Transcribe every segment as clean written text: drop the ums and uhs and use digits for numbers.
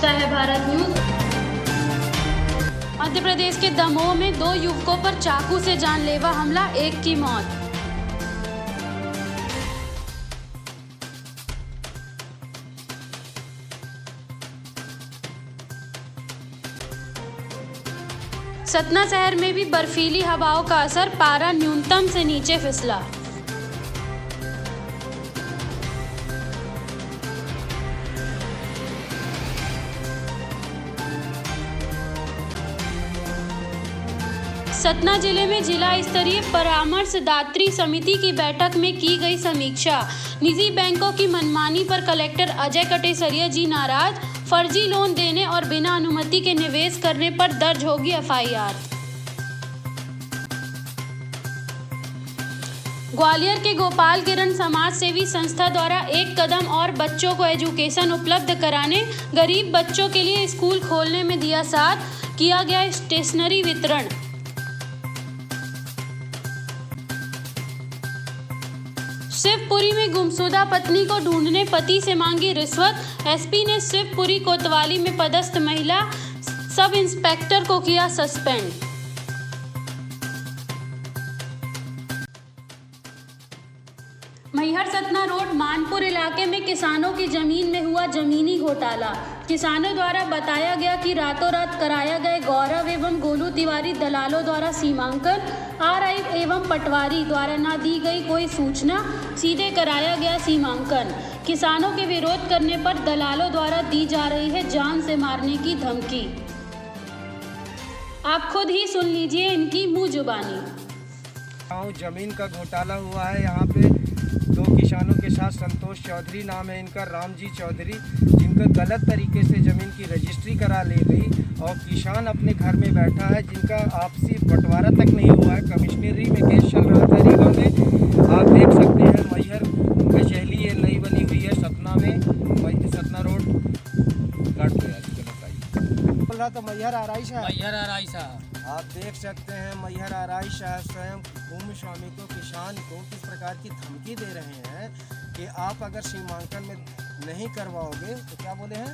पहुंचता है भारत न्यूज। मध्य प्रदेश के दमोह में 2 युवकों पर चाकू से जानलेवा हमला, एक की मौत। सतना शहर में भी बर्फीली हवाओं का असर, पारा न्यूनतम से नीचे फिसला। सतना जिले में जिला स्तरीय परामर्शदात्री समिति की बैठक में की गई समीक्षा। निजी बैंकों की मनमानी पर कलेक्टर अजय कटेसरिया जी नाराज, फर्जी लोन देने और बिना अनुमति के निवेश करने पर दर्ज होगी एफआईआर। ग्वालियर के गोपाल किरण समाज सेवी संस्था द्वारा एक कदम और बच्चों को एजुकेशन उपलब्ध कराने, गरीब बच्चों के लिए स्कूल खोलने में दिया साथ, किया गया स्टेशनरी वितरण। शिवपुरी में गुमशुदा पत्नी को ढूंढने पति से मांगी रिश्वत, एसपी ने शिवपुरी कोतवाली में पदस्थ महिला सब इंस्पेक्टर को किया सस्पेंड। मैहर सतना रोड मानपुर इलाके में किसानों की जमीन में हुआ जमीनी घोटाला। किसानों द्वारा बताया गया कि रातों रात कराया गए गौरव एवं गोलू तिवारी दलालों द्वारा सीमांकन, आरआई एवं पटवारी द्वारा न दी गई कोई सूचना, सीधे कराया गया सीमांकन। किसानों के विरोध करने पर दलालों द्वारा दी जा रही है जान से मारने की धमकी। आप खुद ही सुन लीजिए इनकी मुंह जुबानी। जमीन का घोटाला हुआ है यहाँ पे 2 किसानों के साथ। संतोष चौधरी नाम है इनका, रामजी चौधरी, जिनका गलत तरीके से ज़मीन की रजिस्ट्री करा ली गई और किसान अपने घर में बैठा है, जिनका आपसी बंटवारा तक नहीं हुआ है। कमिश्नरी में केस चल रहा था रीवा में। आप देख सकते हैं मैहर कचहरी ये नई बनी हुई है सतना में, सतना रोड काट बोल रहा तो मैहर आराइश है। मैहर आराइश है। आप देख सकते हैं मैहर आराइश है स्वयं भूमि स्वामी को, किसान को किस प्रकार की धमकी दे रहे हैं कि आप अगर सीमांकन में नहीं करवाओगे तो क्या बोले हैं,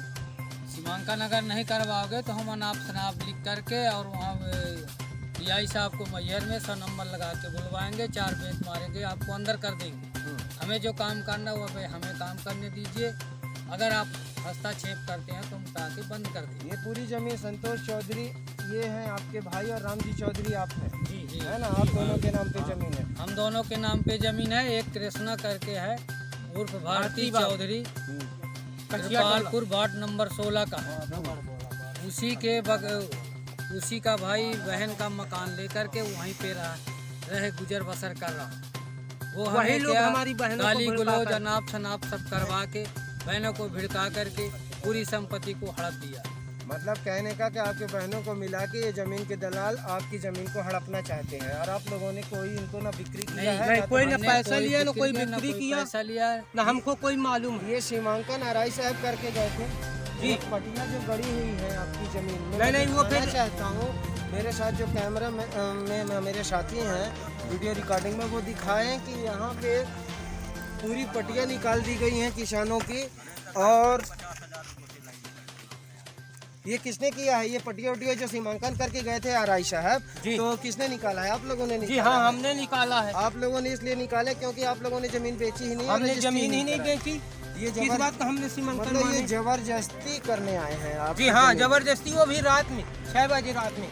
सीमांकन अगर नहीं करवाओगे तो हम अनाप शनाप लिख करके और वहाँ पीआई साहब को मैहर में 100 नंबर लगा के बुलवाएंगे, 4 बेंच मारेंगे, आपको अंदर कर देंगे। हमें जो काम करना वो हमें काम करने दीजिए, अगर आप हस्तक्षेप करते हैं तो हम ताकि बंद कर दें। ये पूरी जमीन संतोष चौधरी ये हैं आपके भाई और रामजी चौधरी आप हैं? जी है ना, आप दोनों के नाम पे जमीन है? हम दोनों के नाम पे जमीन है। एक कृष्णा करके है उर्फ भारती चौधरी, गोपालपुर वार्ड नंबर 16 का, उसी का भाई बहन का मकान लेकर के वहीं पे रहे गुजर बसर कर रहा। वो वही लोग हमारी बहनों गाली गलौज अनाप शनाप सब करवा के बहनों को भिड़का करके पूरी संपत्ति को हड़प दिया। मतलब कहने का कि आपके बहनों को मिला के ये जमीन के दलाल आपकी जमीन को हड़पना चाहते हैं और आप लोगों ने कोई इनको ना बिक्री किया है, नहीं, कोई ना पैसा लिया ना कोई बिक्री किया, ना हमको कोई मालूम। ये सीमांकन आरआई साहब करके गए थे जी। पटिया जो गड़ी हुई है आपकी जमीन में, नहीं वो फिर चाहता हूँ मेरे साथ जो कैमरा में मेरे साथी हैं वीडियो रिकॉर्डिंग में, वो दिखाएं कि यहाँ पे पूरी पटिया निकाल दी गई हैं किसानों की। और ये किसने किया है? ये पटिया उटिया जो सीमांकन करके गए थे आरआई साहब, तो किसने निकाला है? आप लोगों ने निकाला? जी हाँ, हमने निकाला है। आप लोगों ने इसलिए निकाले क्योंकि आप लोगों ने जमीन बेची ही नहीं? हमने जमीन ही नहीं बेची। ये किस बात का हमने सीमांकन मतलब ये जबरदस्ती करने आए हैं आप? जी हाँ, जबरदस्ती, वो भी रात में 6 बजे रात में।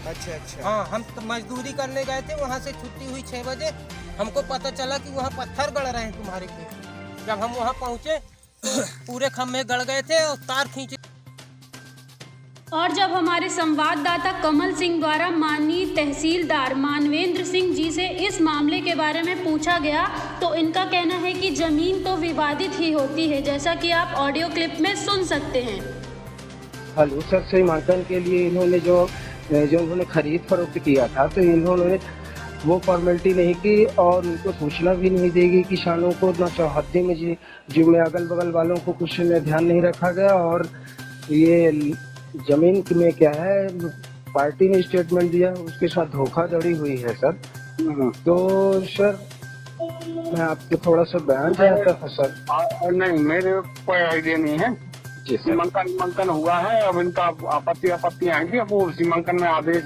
अच्छा। हाँ, हम मजदूरी करने गए थे, वहाँ से छुट्टी हुई 6 बजे, हमको पता चला कि वहाँ पत्थर गड़ रहे हैं तुम्हारे खेत। जब हम वहाँ पहुँचे तो पूरे खम्भे गड़ गए थे और तार खींचे। और जब हमारे संवाददाता कमल सिंह द्वारा माननीय तहसीलदार मानवेंद्र सिंह जी से इस मामले के बारे में पूछा गया तो इनका कहना है कि जमीन तो विवादित ही होती है, जैसा कि आप ऑडियो क्लिप में सुन सकते हैं। हेलो सर, सीमांकन के लिए इन्होंने जो उन्होंने खरीद फरोख्त किया था तो इन्होंने वो फॉर्मेलिटी नहीं की और उनको सूचना भी नहीं देगी किसानों को, ना चौहद्दी में जी में अगल बगल वालों को कुछ ध्यान नहीं रखा गया। और ये जमीन में क्या है, पार्टी ने स्टेटमेंट दिया, उसके साथ धोखाधड़ी हुई है सर। तो सर मैं आपको थोड़ा सा बयान चाहता था सर। नहीं, मेरे कोई आइडिया नहीं है। जी सर। सीमांकन हुआ है। अब इनका आपत्ति आएंगी, अब वो सीमांकन में आदेश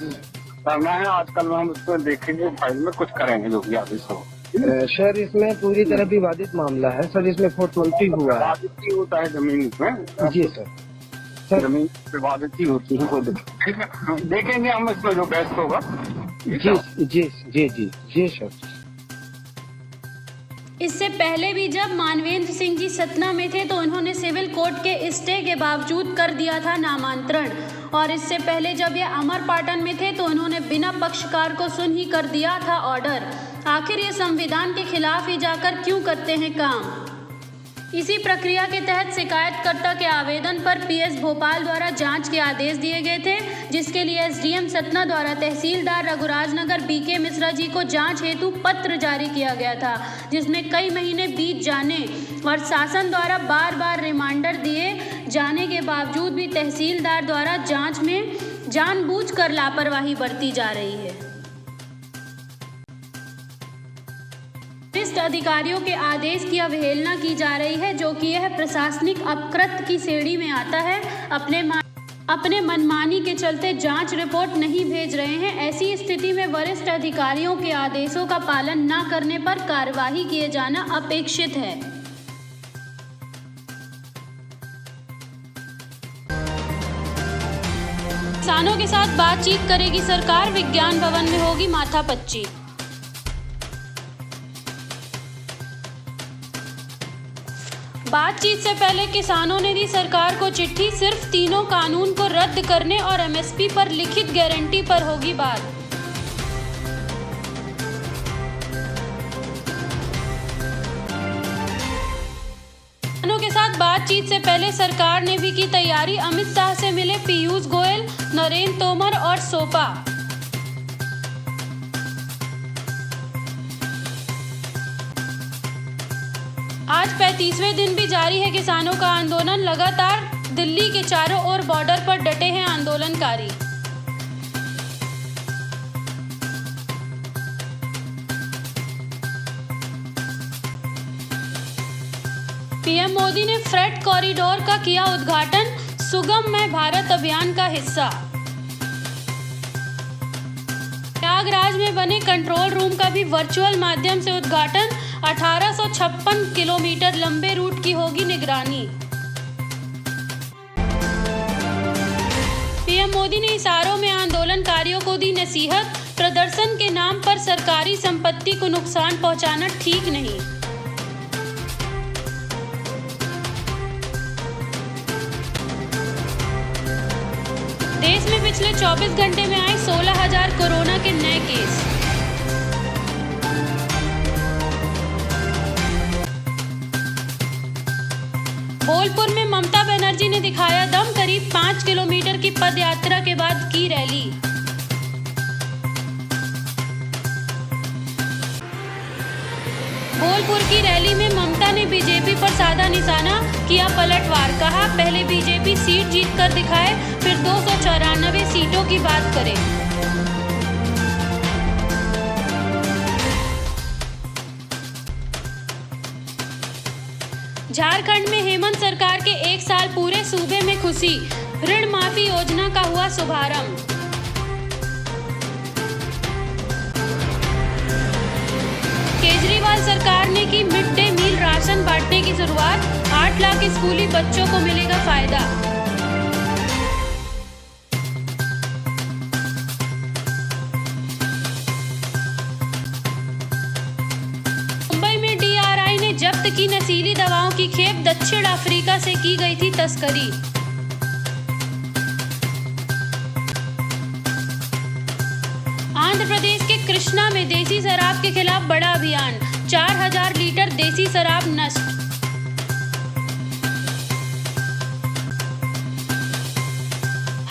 करना है। आजकल हम उसमें देखेंगे, फाइल में कुछ करेंगे जो भी आदेश हो। सर इसमें पूरी तरह विवादित मामला है सर, इसमें 420 हुआ है। विवादित ही होता है जमीन में। जी सर। सर जमीन विवादित ही होती है, कोई दिक्कत। ठीक है, देखेंगे हम इसमें जो बेस्ट होगा। जी जी जी जी जी सर। इससे पहले भी जब मानवेंद्र सिंह जी सतना में थे तो उन्होंने सिविल कोर्ट के स्टे के बावजूद कर दिया था नामांतरण, और इससे पहले जब ये अमरपाटन में थे तो उन्होंने बिना पक्षकार को सुन ही कर दिया था ऑर्डर। आखिर ये संविधान के खिलाफ ही जाकर क्यों करते हैं काम? इसी प्रक्रिया के तहत शिकायतकर्ता के आवेदन पर पीएस भोपाल द्वारा जांच के आदेश दिए गए थे, जिसके लिए एसडीएम सतना द्वारा तहसीलदार रघुराजनगर बीके मिश्रा जी को जांच हेतु पत्र जारी किया गया था, जिसमें कई महीने बीत जाने और शासन द्वारा बार बार रिमाइंडर दिए जाने के बावजूद भी तहसीलदार द्वारा जांच में जानबूझकर लापरवाही बरती जा रही है। वरिष्ठ अधिकारियों के आदेश की अवहेलना की जा रही है, जो कि यह प्रशासनिक अपकृत्य की श्रेणी में आता है। अपने मनमानी के चलते जांच रिपोर्ट नहीं भेज रहे हैं। ऐसी स्थिति में वरिष्ठ अधिकारियों के आदेशों का पालन न करने पर कार्यवाही किए जाना अपेक्षित है। किसानों के साथ बातचीत करेगी सरकार, विज्ञान भवन में होगी माथापच्ची। बातचीत से पहले किसानों ने दी सरकार को चिट्ठी, सिर्फ तीनों कानून को रद्द करने और एमएसपी पर लिखित गारंटी पर होगी बात। किसानों के साथ बातचीत से पहले सरकार ने भी की तैयारी। अमित शाह से मिले पीयूष गोयल, नरेंद्र तोमर और सोपा। आज 35वें दिन भी जारी है किसानों का आंदोलन। लगातार दिल्ली के चारों ओर बॉर्डर पर डटे हैं आंदोलनकारी। पीएम मोदी ने फ्रेट कॉरिडोर का किया उद्घाटन, सुगममय भारत अभियान का हिस्सा। प्रयागराज में बने कंट्रोल रूम का भी वर्चुअल माध्यम से उद्घाटन। 1856 किलोमीटर लंबे रूट की होगी निगरानी। पीएम मोदी ने इशारों में आंदोलनकारियों को दी नसीहत, प्रदर्शन के नाम पर सरकारी संपत्ति को नुकसान पहुंचाना ठीक नहीं। देश में पिछले 24 घंटे में आए 16,000 कोरोना के नए केस। बोलपुर में ममता बनर्जी ने दिखाया दम, करीब 5 किलोमीटर की पद यात्रा के बाद की रैली। बोलपुर की रैली में ममता ने बीजेपी पर साधा निशाना, किया पलटवार। कहा, पहले बीजेपी सीट जीत कर दिखाए, फिर 294 सीटों की बात करें। झारखंड में हेमंत सरकार के 1 साल पूरे, सूबे में खुशी। ऋण माफी योजना का हुआ शुभारंभ। केजरीवाल सरकार ने की मिड डे मील राशन बांटने की शुरुआत। 8 लाख स्कूली बच्चों को मिलेगा फायदा। मुंबई में डीआरआई ने जब्त की नशीली दवाओं की खेप, दक्षिण अफ्रीका से की गई थी तस्करी। आंध्र प्रदेश के कृष्णा में देसी शराब के खिलाफ बड़ा अभियान, 4000 लीटर देसी शराब नष्ट।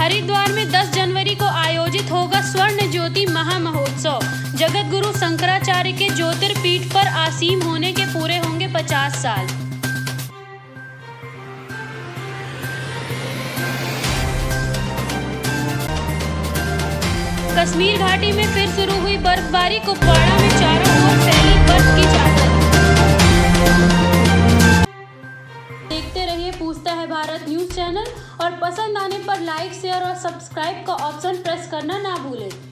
हरिद्वार में 10 जनवरी को आयोजित होगा स्वर्ण ज्योति महामहोत्सव। जगत गुरु शंकराचार्य के ज्योतिर्पीठ पर आसीन होने के पूरे होंगे 50 साल। कश्मीर घाटी में फिर शुरू हुई बर्फबारी, कुपवाड़ा में चारों ओर फैली बर्फ की चादर। देखते रहिए पूछता है भारत न्यूज चैनल। पसंद आने पर लाइक, शेयर और सब्सक्राइब का ऑप्शन प्रेस करना ना भूलें।